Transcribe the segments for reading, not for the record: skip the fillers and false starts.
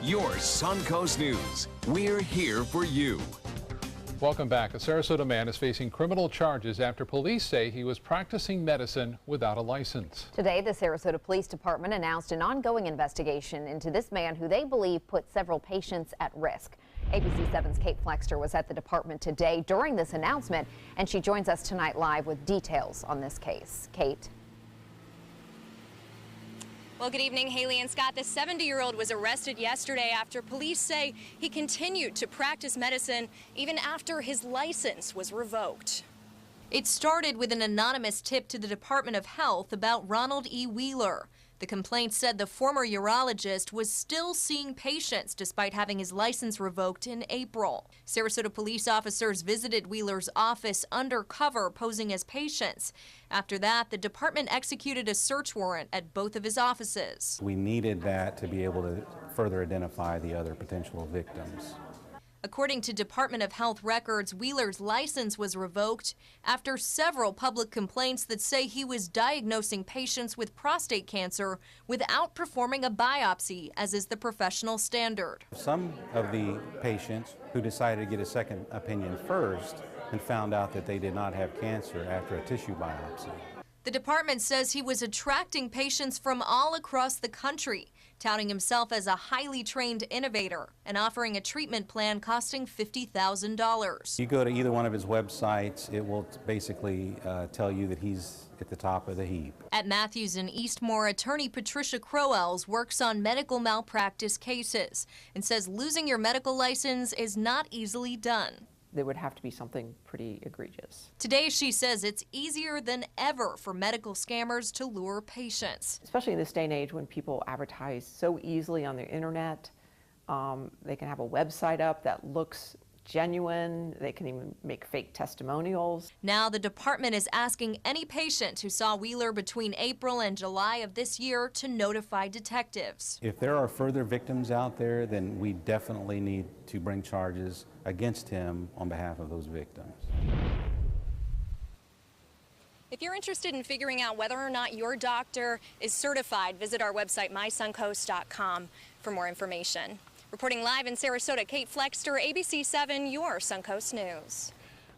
your Suncoast News. We're here for you. Welcome back. A Sarasota man is facing criminal charges after police say he was practicing medicine without a license. Today, the Sarasota Police Department announced an ongoing investigation into this man who they believe put several patients at risk. ABC 7's Kate Flexter was at the department today during this announcement, and she joins us tonight live with details on this case. Kate. Well, good evening, Haley and Scott. This 70-year-old was arrested yesterday after police say he continued to practice medicine even after his license was revoked. It started with an anonymous tip to the Department of Health about Ronald E. Wheeler. The complaint said the former urologist was still seeing patients despite having his license revoked in April. Sarasota police officers visited Wheeler's office undercover, posing as patients. After that, the department executed a search warrant at both of his offices. We needed that to be able to further identify the other potential victims. According to Department of Health records, Wheeler's license was revoked after several public complaints that say he was diagnosing patients with prostate cancer without performing a biopsy, as is the professional standard. Some of the patients who decided to get a second opinion first and found out that they did not have cancer after a tissue biopsy. The department says he was attracting patients from all across the country, touting himself as a highly trained innovator and offering a treatment plan costing $50,000. You go to either one of his websites, it will basically tell you that he's at the top of the heap. At Matthews and Eastmore, attorney Patricia Crowells works on medical malpractice cases and says losing your medical license is not easily done. There would have to be something pretty egregious. Today, she says it's easier than ever for medical scammers to lure patients. Especially in this day and age when people advertise so easily on the internet. They can have a website up that looks genuine. They can even make fake testimonials. Now the department is asking any patient who saw Wheeler between April and July of this year to notify detectives. If there are further victims out there, then we definitely need to bring charges against him on behalf of those victims. If you're interested in figuring out whether or not your doctor is certified, visit our website, mysuncoast.com, for more information. Reporting live in Sarasota, Kate Flexter, ABC 7, your Suncoast News.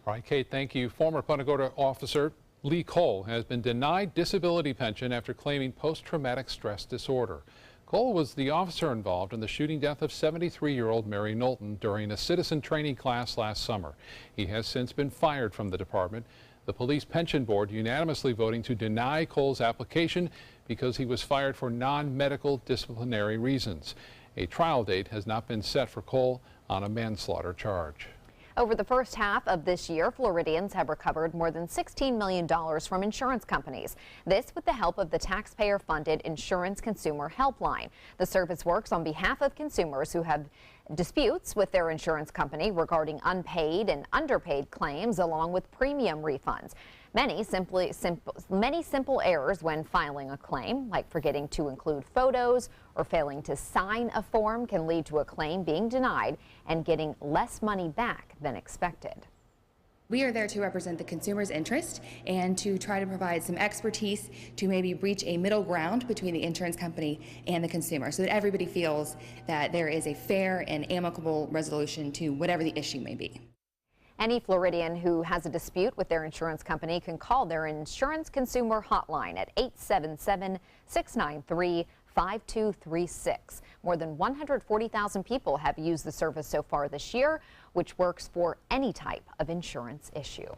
All right, Kate, thank you. Former Punta Gorda officer Lee Cole has been denied disability pension after claiming post-traumatic stress disorder. Cole was the officer involved in the shooting death of 73-year-old Mary Knowlton during a citizen training class last summer. He has since been fired from the department. The police pension board unanimously voting to deny Cole's application because he was fired for non-medical disciplinary reasons. A trial date has not been set for Cole on a manslaughter charge. Over the first half of this year, Floridians have recovered more than $16 million from insurance companies. This with the help of the taxpayer-funded Insurance Consumer Helpline. The service works on behalf of consumers who have disputes with their insurance company regarding unpaid and underpaid claims, along with premium refunds. Many simple errors when filing a claim, like forgetting to include photos or failing to sign a form, can lead to a claim being denied and getting less money back than expected. We are there to represent the consumer's interest and to try to provide some expertise to maybe reach a middle ground between the insurance company and the consumer so that everybody feels that there is a fair and amicable resolution to whatever the issue may be. Any Floridian who has a dispute with their insurance company can call their Insurance Consumer Hotline at 877-693-5236. More than 140,000 people have used the service so far this year, which works for any type of insurance issue.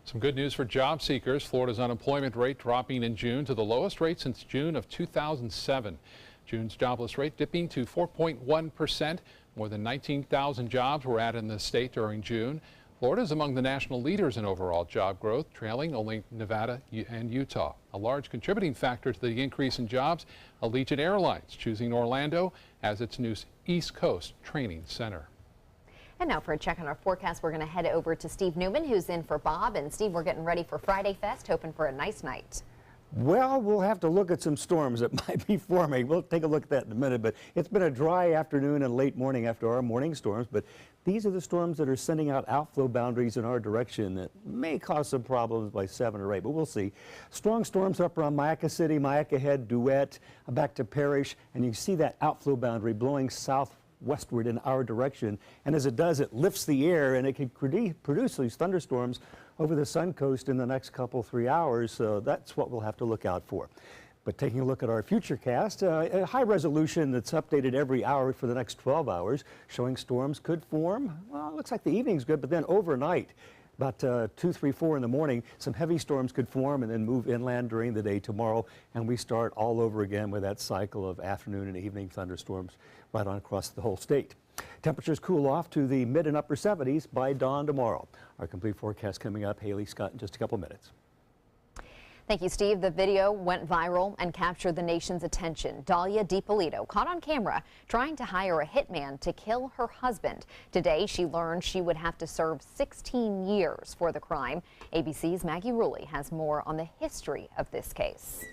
Some good news for job seekers. Florida's unemployment rate dropping in June to the lowest rate since June of 2007. June's jobless rate dipping to 4.1%. More than 19,000 jobs were added in the state during June. Florida is among the national leaders in overall job growth, trailing only Nevada and Utah. A large contributing factor to the increase in jobs, Allegiant Airlines choosing Orlando as its new East Coast training center. And now for a check on our forecast, we're going to head over to Steve Newman, who's in for Bob. And Steve, we're getting ready for Friday Fest, hoping for a nice night. Well, we'll have to look at some storms that might be forming. We'll take a look at that in a minute, but it's been a dry afternoon and late morning after our morning storms, but these are the storms that are sending out outflow boundaries in our direction that may cause some problems by 7 or 8, but we'll see. Strong storms up around Myakka City, Myakka Head, Duet, back to Parrish, and you see that outflow boundary blowing southwestward in our direction, and as it does, it lifts the air and it can produce these thunderstorms over the Suncoast in the next couple, 3 hours, so that's what we'll have to look out for. But taking a look at our futurecast, a high resolution that's updated every hour for the next 12 hours, showing storms could form. Well, it looks like the evening's good, but then overnight, about 2, 3, 4 in the morning, some heavy storms could form and then move inland during the day tomorrow, and we start all over again with that cycle of afternoon and evening thunderstorms right on across the whole state. Temperatures cool off to the mid and upper 70s by dawn tomorrow. Our complete forecast coming up. Haley Scott in just a couple minutes. Thank you, Steve. The video went viral and captured the nation's attention. Dippolito caught on camera trying to hire a hitman to kill her husband. Today, she learned she would have to serve 16 years for the crime. ABC's Maggie Rulli has more on the history of this case.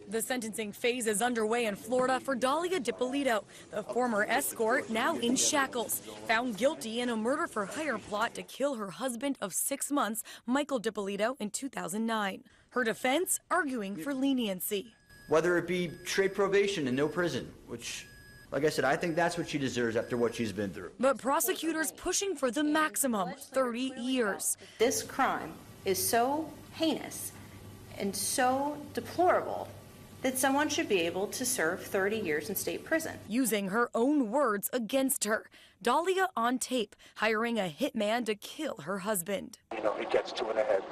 The sentencing phase is underway in Florida for Dippolito, the former escort now in shackles, found guilty in a murder-for-hire plot to kill her husband of 6 months, Michael Dippolito, in 2009. Her defense arguing for leniency. Whether it be straight probation and no prison, which, like I said, I think that's what she deserves after what she's been through. But prosecutors pushing for the maximum, 30 years. This crime is so heinous and so deplorable that someone should be able to serve 30 years in state prison. Using her own words against her, Dahlia on tape, hiring a hitman to kill her husband. You know, he gets 2 in the head.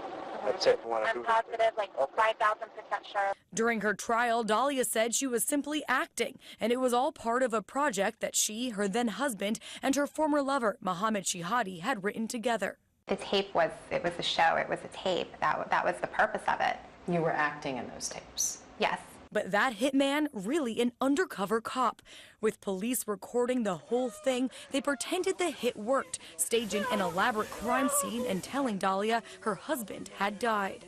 That's it. I'm positive, like 5,000% sure. During her trial, Dahlia said she was simply acting, and it was all part of a project that she, her then husband, and her former lover, Mohammed Shihadi, had written together. The tape was a show, it was a tape. That was the purpose of it. You were acting in those tapes? Yes. But that hitman, really an undercover cop. With police recording the whole thing, they pretended the hit worked, staging an elaborate crime scene and telling Dahlia her husband had died.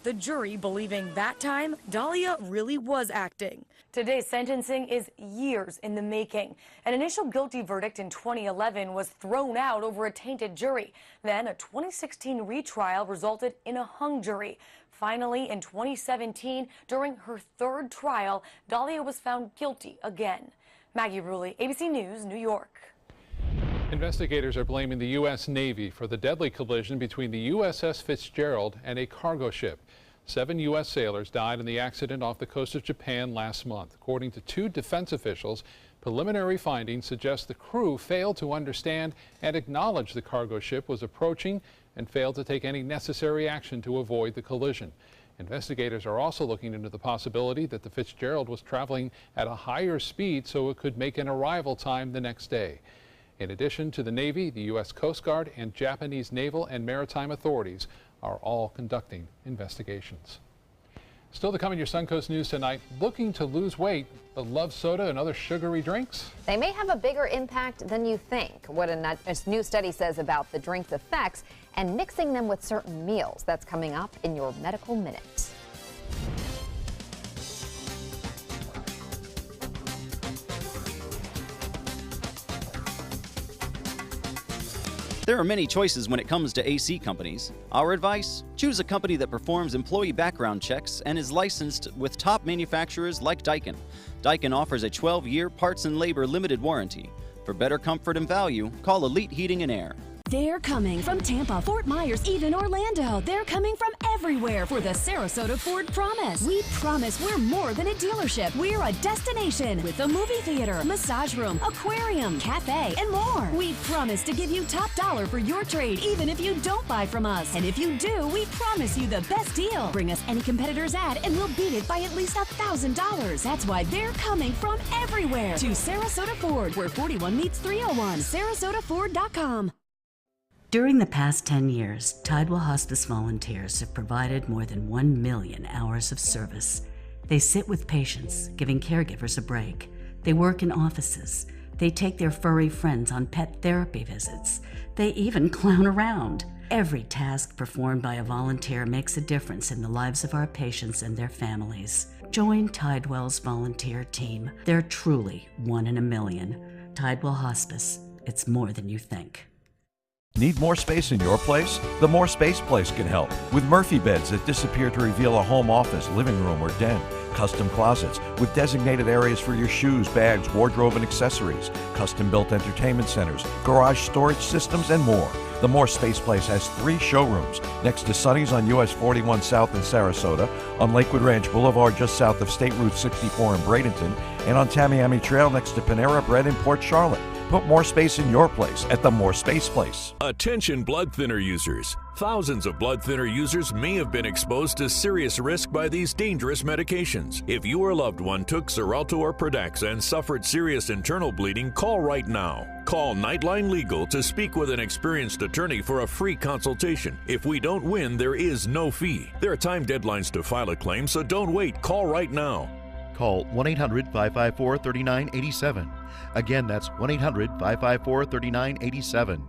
The jury believing that time Dahlia really was acting. Today's sentencing is years in the making. An initial guilty verdict in 2011 was thrown out over a tainted jury. Then a 2016 retrial resulted in a hung jury. Finally, in 2017, during her third trial, Dahlia was found guilty again. Maggie Rulli, ABC News, New York. Investigators are blaming the U.S. Navy for the deadly collision between the USS Fitzgerald and a cargo ship. 7 U.S. sailors died in the accident off the coast of Japan last month. According to 2 defense officials, preliminary findings suggest the crew failed to understand and acknowledge the cargo ship was approaching and failed to take any necessary action to avoid the collision. Investigators are also looking into the possibility that the Fitzgerald was traveling at a higher speed so it could make an arrival time the next day. In addition to the Navy, the U.S. Coast Guard and Japanese naval and maritime authorities are all conducting investigations. Still to come in your Suncoast News tonight, looking to lose weight but love soda and other sugary drinks? They may have a bigger impact than you think. What a new study says about the drink's effects and mixing them with certain meals. That's coming up in your Medical Minute. There are many choices when it comes to AC companies. Our advice? Choose a company that performs employee background checks and is licensed with top manufacturers like Daikin. Daikin offers a 12-year parts and labor limited warranty. For better comfort and value, call Elite Heating and Air. They're coming from Tampa, Fort Myers, even Orlando. They're coming from everywhere for the Sarasota Ford Promise. We promise we're more than a dealership. We're a destination with a movie theater, massage room, aquarium, cafe, and more. We promise to give you top dollar for your trade, even if you don't buy from us. And if you do, we promise you the best deal. Bring us any competitor's ad and we'll beat it by at least $1,000. That's why they're coming from everywhere to Sarasota Ford, where 41 meets 301. SarasotaFord.com. During the past 10 years, Tidewell Hospice volunteers have provided more than 1 million hours of service. They sit with patients, giving caregivers a break. They work in offices, They take their furry friends on pet therapy visits. They even clown around. Every task performed by a volunteer makes a difference in the lives of our patients and their families. Join Tidewell's volunteer team. They're truly one in a million. Tidewell Hospice. It's more than you think. Need more space in your place? The More Space Place can help with Murphy beds that disappear to reveal a home office, living room, or den. Custom closets with designated areas for your shoes, bags, wardrobe, and accessories. Custom-built entertainment centers, garage storage systems, and more. The More Space Place has 3 showrooms next to Sonny's on US 41 South in Sarasota, on Lakewood Ranch Boulevard just south of State Route 64 in Bradenton, and on Tamiami Trail next to Panera Bread in Port Charlotte. Put more space in your place at the More Space Place. Attention blood thinner users. Thousands of blood thinner users may have been exposed to serious risk by these dangerous medications. If you or loved one took Xarelto or Pradaxa and suffered serious internal bleeding, call right now. Call Nightline Legal to speak with an experienced attorney for a free consultation. If we don't win, there is no fee. There are time deadlines to file a claim, so don't wait. Call right now. Call 1-800-554-3987. Again, that's 1-800-554-3987.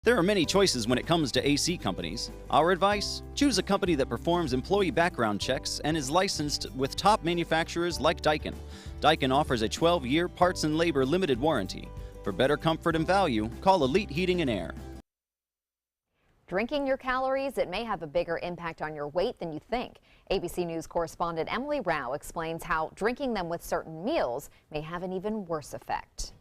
There are many choices when it comes to AC companies. Our advice? Choose a company that performs employee background checks and is licensed with top manufacturers like Daikin. Daikin offers a 12-year parts and labor limited warranty. For better comfort and value, call Elite Heating and Air. Drinking your calories, it may have a bigger impact on your weight than you think. ABC News correspondent Emily Rao explains how drinking them with certain meals may have an even worse effect.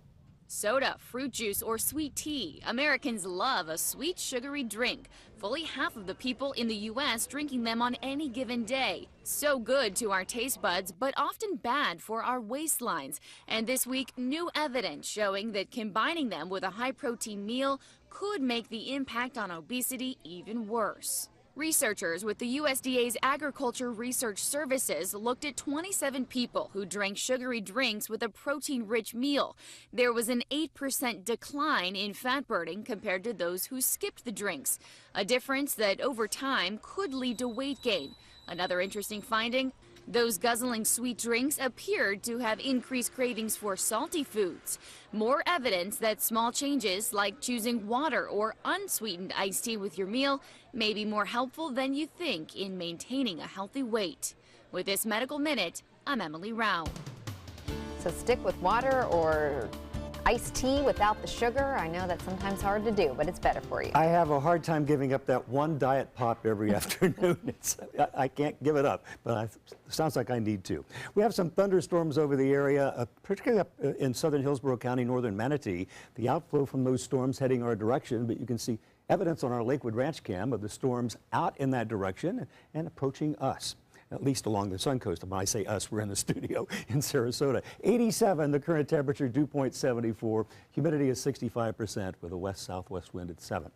Soda, fruit juice, or sweet tea. Americans love a sweet, sugary drink. Fully half of the people in the U.S. drinking them on any given day. So good to our taste buds, but often bad for our waistlines. And this week, new evidence showing that combining them with a high-protein meal could make the impact on obesity even worse. Researchers with the USDA's Agriculture Research Services looked at 27 people who drank sugary drinks with a protein-rich meal. There was an 8% decline in fat burning compared to those who skipped the drinks, a difference that over time could lead to weight gain. Another interesting finding, those guzzling sweet drinks appeared to have increased cravings for salty foods. More evidence that small changes like choosing water or unsweetened iced tea with your meal may be more helpful than you think in maintaining a healthy weight. With this Medical Minute, I'm Emily Rao. So stick with water or iced tea without the sugar. I know that's sometimes hard to do, but it's better for you. I have a hard time giving up that one diet pop every afternoon. I can't give it up, but it sounds like I need to. We have some thunderstorms over the area, particularly up in southern Hillsborough County, northern Manatee. The outflow from those storms heading our direction, but you can see evidence on our Lakewood Ranch cam of the storms out in that direction and approaching us, at least along the Sun Coast. When I say us, we're in the studio in Sarasota. 87, the current temperature, dew point 74. Humidity is 65% with a west-southwest wind at 7.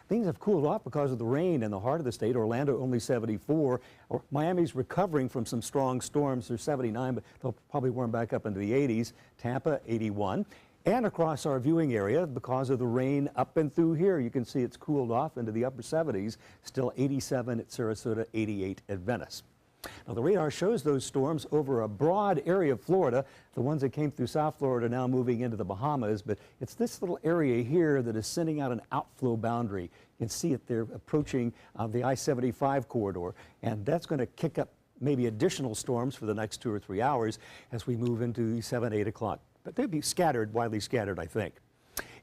Things have cooled off because of the rain in the heart of the state. Orlando only 74. Miami's recovering from some strong storms. They're 79, but they'll probably warm back up into the 80s. Tampa, 81. And across our viewing area, because of the rain up and through here, you can see it's cooled off into the upper 70s. Still 87 at Sarasota, 88 at Venice. Now, the radar shows those storms over a broad area of Florida. The ones that came through South Florida are now moving into the Bahamas, but it's this little area here that is sending out an outflow boundary. You can see it there approaching the I-75 corridor, and that's going to kick up maybe additional storms for the next 2 or 3 hours as we move into 7, 8 o'clock. But they'll be scattered, widely scattered, I think.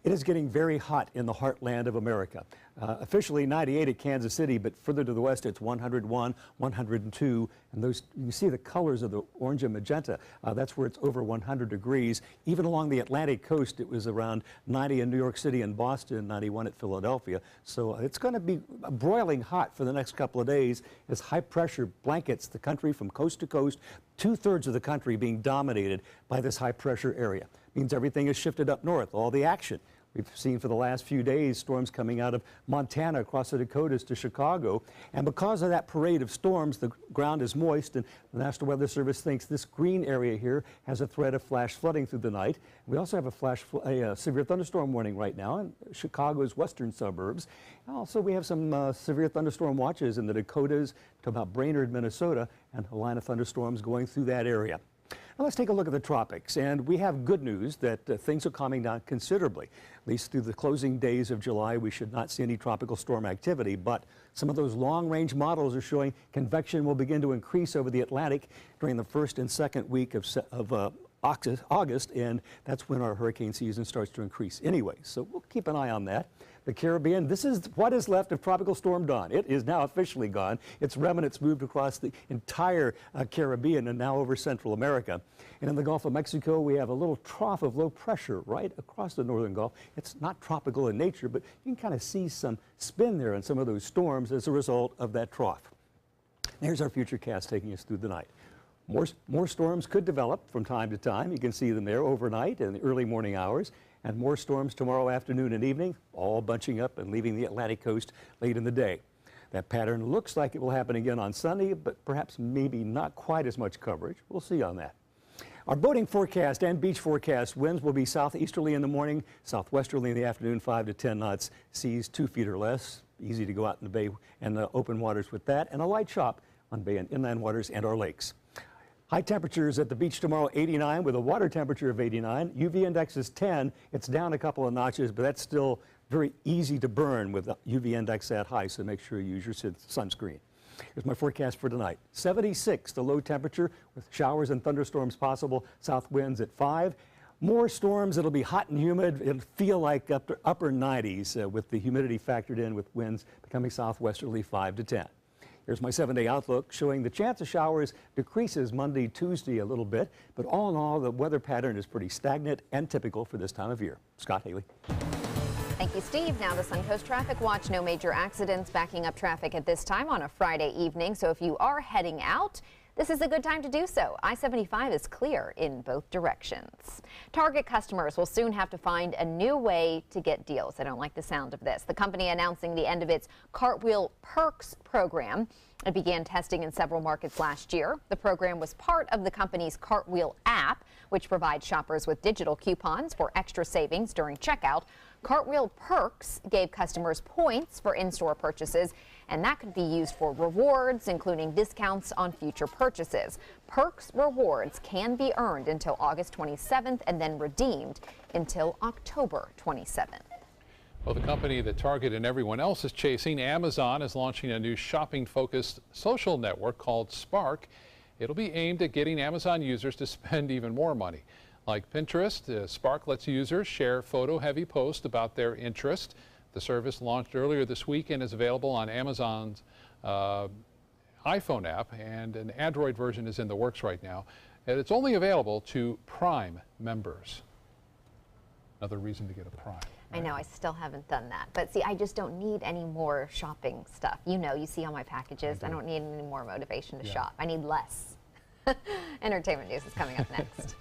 It is getting very hot in the heartland of America. Officially 98 at Kansas City, but further to the west it's 101, 102, and those, you see the colors of the orange and magenta. That's where it's over 100 degrees. Even along the Atlantic coast, it was around 90 in New York City and Boston, 91 at Philadelphia. So it's going to be broiling hot for the next couple of days as high pressure blankets the country from coast to coast, 2/3 of the country being dominated by this high pressure area. Means everything is shifted up north, all the action. We've seen for the last few days storms coming out of Montana across the Dakotas to Chicago. And because of that parade of storms, the ground is moist, and the National Weather Service thinks this green area here has a threat of flash flooding through the night. We also have a severe thunderstorm warning right now in Chicago's western suburbs. Also, we have some severe thunderstorm watches in the Dakotas to about Brainerd, Minnesota, and a line of thunderstorms going through that area. Now let's take a look at the tropics, and we have good news that things are calming down considerably. At least through the closing days of July, we should not see any tropical storm activity, but some of those long-range models are showing convection will begin to increase over the Atlantic during the first and second week of August, and that's when our hurricane season starts to increase anyway. So we'll keep an eye on that. The Caribbean, this is what is left of Tropical Storm Dawn. It is now officially gone. Its remnants moved across the entire Caribbean and now over Central America. And in the Gulf of Mexico, we have a little trough of low pressure right across the northern Gulf. It's not tropical in nature, but you can kind of see some spin there in some of those storms as a result of that trough. Here's our future cast taking us through the night. More storms could develop from time to time. You can see them there overnight in the early morning hours. And more storms tomorrow afternoon and evening, all bunching up and leaving the Atlantic coast late in the day. That pattern looks like it will happen again on Sunday, but perhaps maybe not quite as much coverage. We'll see on that. Our boating forecast and beach forecast, winds will be southeasterly in the morning, southwesterly in the afternoon, 5 to 10 knots, seas 2 feet or less. Easy to go out in the bay and the open waters with that, and a light chop on bay and inland waters and our lakes. High temperatures at the beach tomorrow, 89 with a water temperature of 89. UV index is 10. It's down a couple of notches, but that's still very easy to burn with the UV index that high, so make sure you use your sunscreen. Here's my forecast for tonight. 76, the low temperature with showers and thunderstorms possible. South winds at 5. More storms. It'll be hot and humid. It'll feel like upper 90s with the humidity factored in with winds becoming southwesterly 5 to 10. Here's my 7-day outlook showing the chance of showers decreases Monday, Tuesday a little bit, but all in all, the weather pattern is pretty stagnant and typical for this time of year. Scott Haley. Thank you, Steve. Now the Suncoast Traffic Watch. No major accidents backing up traffic at this time on a Friday evening. So if you are heading out, this is a good time to do so. I-75 is clear in both directions. Target customers will soon have to find a new way to get deals. I don't like the sound of this. The company announcing the end of its Cartwheel Perks program. It began testing in several markets last year. The program was part of the company's Cartwheel app, which provides shoppers with digital coupons for extra savings during checkout. Cartwheel Perks gave customers points for in-store purchases, and that could be used for rewards, including discounts on future purchases. Perks rewards can be earned until August 27th and then redeemed until October 27th. Well, the company that Target and everyone else is chasing, Amazon, is launching a new shopping-focused social network called Spark. It'll be aimed at getting Amazon users to spend even more money. Like Pinterest, Spark lets users share photo-heavy posts about their interest. The service launched earlier this week and is available on Amazon's iPhone app, and an Android version is in the works right now. And it's only available to Prime members. Another reason to get a Prime. I know, I still haven't done that. But see, I just don't need any more shopping stuff. You know, you see on my packages, I don't need any more motivation to shop. I need less. Entertainment news is coming up next.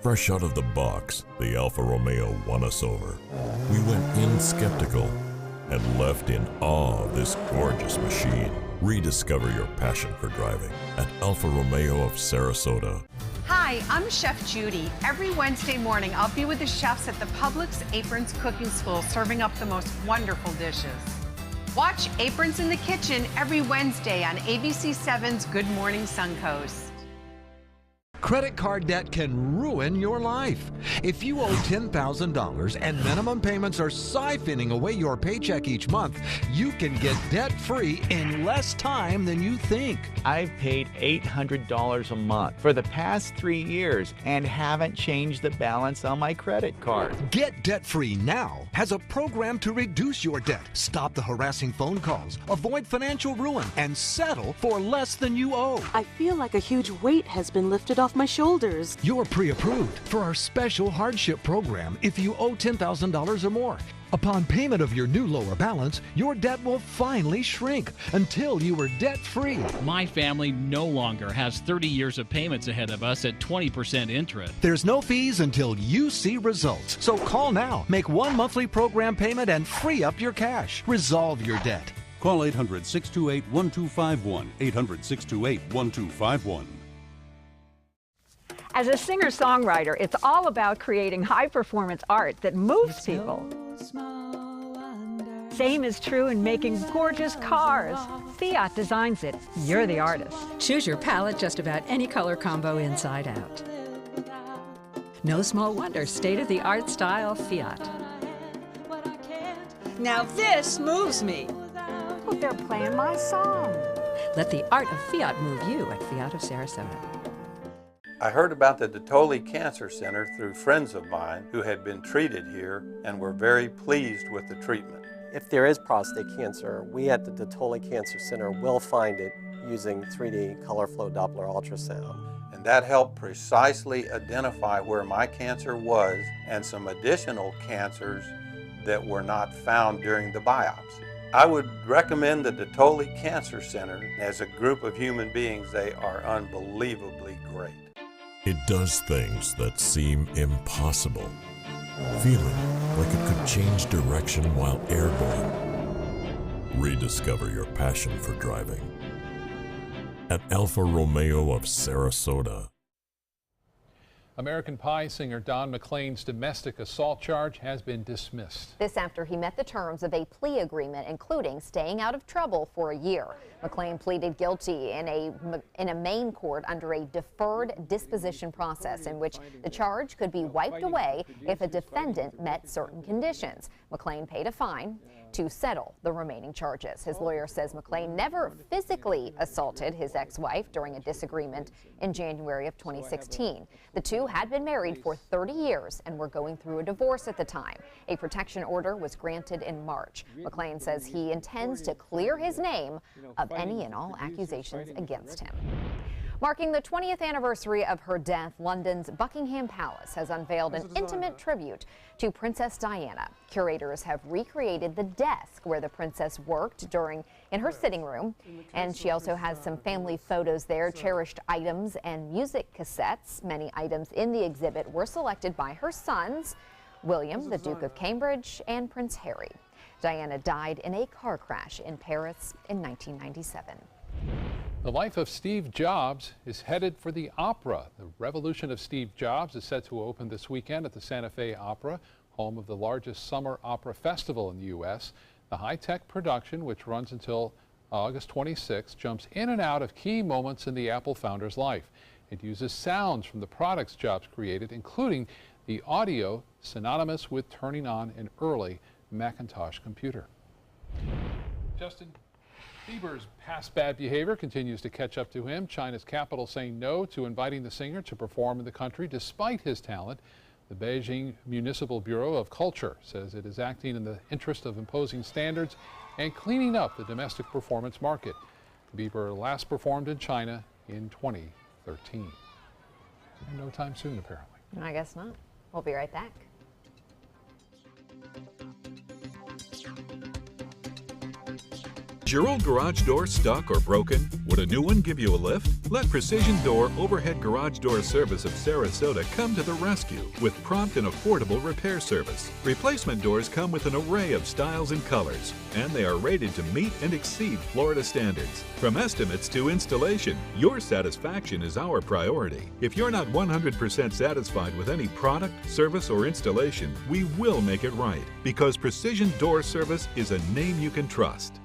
Fresh out of the box, the Alfa Romeo won us over. We went in skeptical and left in awe of this gorgeous machine. Rediscover your passion for driving at Alfa Romeo of Sarasota. Hi, I'm Chef Judy. Every Wednesday morning, I'll be with the chefs at the Publix Aprons Cooking School serving up the most wonderful dishes. Watch Aprons in the Kitchen every Wednesday on ABC7's Good Morning Suncoast. Credit card debt can ruin your life. If you owe $10,000 and minimum payments are siphoning away your paycheck each month, you can get debt-free in less time than you think. I've paid $800 a month for the past 3 years and haven't changed the balance on my credit card. Get Debt-Free Now has a program to reduce your debt, stop the harassing phone calls, avoid financial ruin, and settle for less than you owe. I feel like a huge weight has been lifted off my shoulders. You're pre-approved for our special hardship program if you owe $10,000 or more. Upon payment of your new lower balance, your debt will finally shrink until you are debt-free. My family no longer has 30 years of payments ahead of us at 20% interest. There's no fees until you see results. So call now, make one monthly program payment, and free up your cash. Resolve your debt. Call 800-628-1251, 800-628-1251. As a singer-songwriter, it's all about creating high-performance art that moves people. Same is true in making gorgeous cars. Fiat designs it. You're the artist. Choose your palette just about any color combo inside out. No small wonder, state-of-the-art style Fiat. Now this moves me. Oh, they're playing my song. Let the art of Fiat move you at Fiat of Sarasota. I heard about the Dippolito Cancer Center through friends of mine who had been treated here and were very pleased with the treatment. If there is prostate cancer, we at the Dippolito Cancer Center will find it using 3D color flow Doppler ultrasound. And that helped precisely identify where my cancer was and some additional cancers that were not found during the biopsy. I would recommend the Dippolito Cancer Center. As a group of human beings, they are unbelievably great. It does things that seem impossible. Feeling like it could change direction while airborne. Rediscover your passion for driving at Alfa Romeo of Sarasota. American Pie singer Don McLean's domestic assault charge has been dismissed. This after he met the terms of a plea agreement, including staying out of trouble for a year. McLean pleaded guilty in a Maine court under a deferred disposition process in which the charge could be wiped away if a defendant met certain conditions. McLean paid a fine to settle the remaining charges. His lawyer says McLean never physically assaulted his ex-wife during a disagreement in January of 2016. The two had been married for 30 years and were going through a divorce at the time. A protection order was granted in March. McLean says he intends to clear his name of any and all accusations against him. Marking the 20th anniversary of her death, London's Buckingham Palace has unveiled an intimate tribute to Princess Diana. Curators have recreated the desk where the princess worked in her sitting room, and she also has some family photos there, cherished items and music cassettes. Many items in the exhibit were selected by her sons, William, the Duke of Cambridge, and Prince Harry. Diana died in a car crash in Paris in 1997. The life of Steve Jobs is headed for the opera. The Revolution of Steve Jobs is set to open this weekend at the Santa Fe Opera, home of the largest summer opera festival in the U.S. The high-tech production, which runs until August 26, jumps in and out of key moments in the Apple founder's life. It uses sounds from the products Jobs created, including the audio synonymous with turning on an early Macintosh computer. Justin Bieber's past bad behavior continues to catch up to him. China's capital saying no to inviting the singer to perform in the country despite his talent. The Beijing Municipal Bureau of Culture says it is acting in the interest of imposing standards and cleaning up the domestic performance market. Bieber last performed in China in 2013. And no time soon, apparently. I guess not. We'll be right back. Is your old garage door stuck or broken? Would a new one give you a lift? Let Precision Door Overhead Garage Door Service of Sarasota come to the rescue with prompt and affordable repair service. Replacement doors come with an array of styles and colors, and they are rated to meet and exceed Florida standards. From estimates to installation, your satisfaction is our priority. If you're not 100% satisfied with any product, service, or installation, we will make it right, because Precision Door Service is a name you can trust.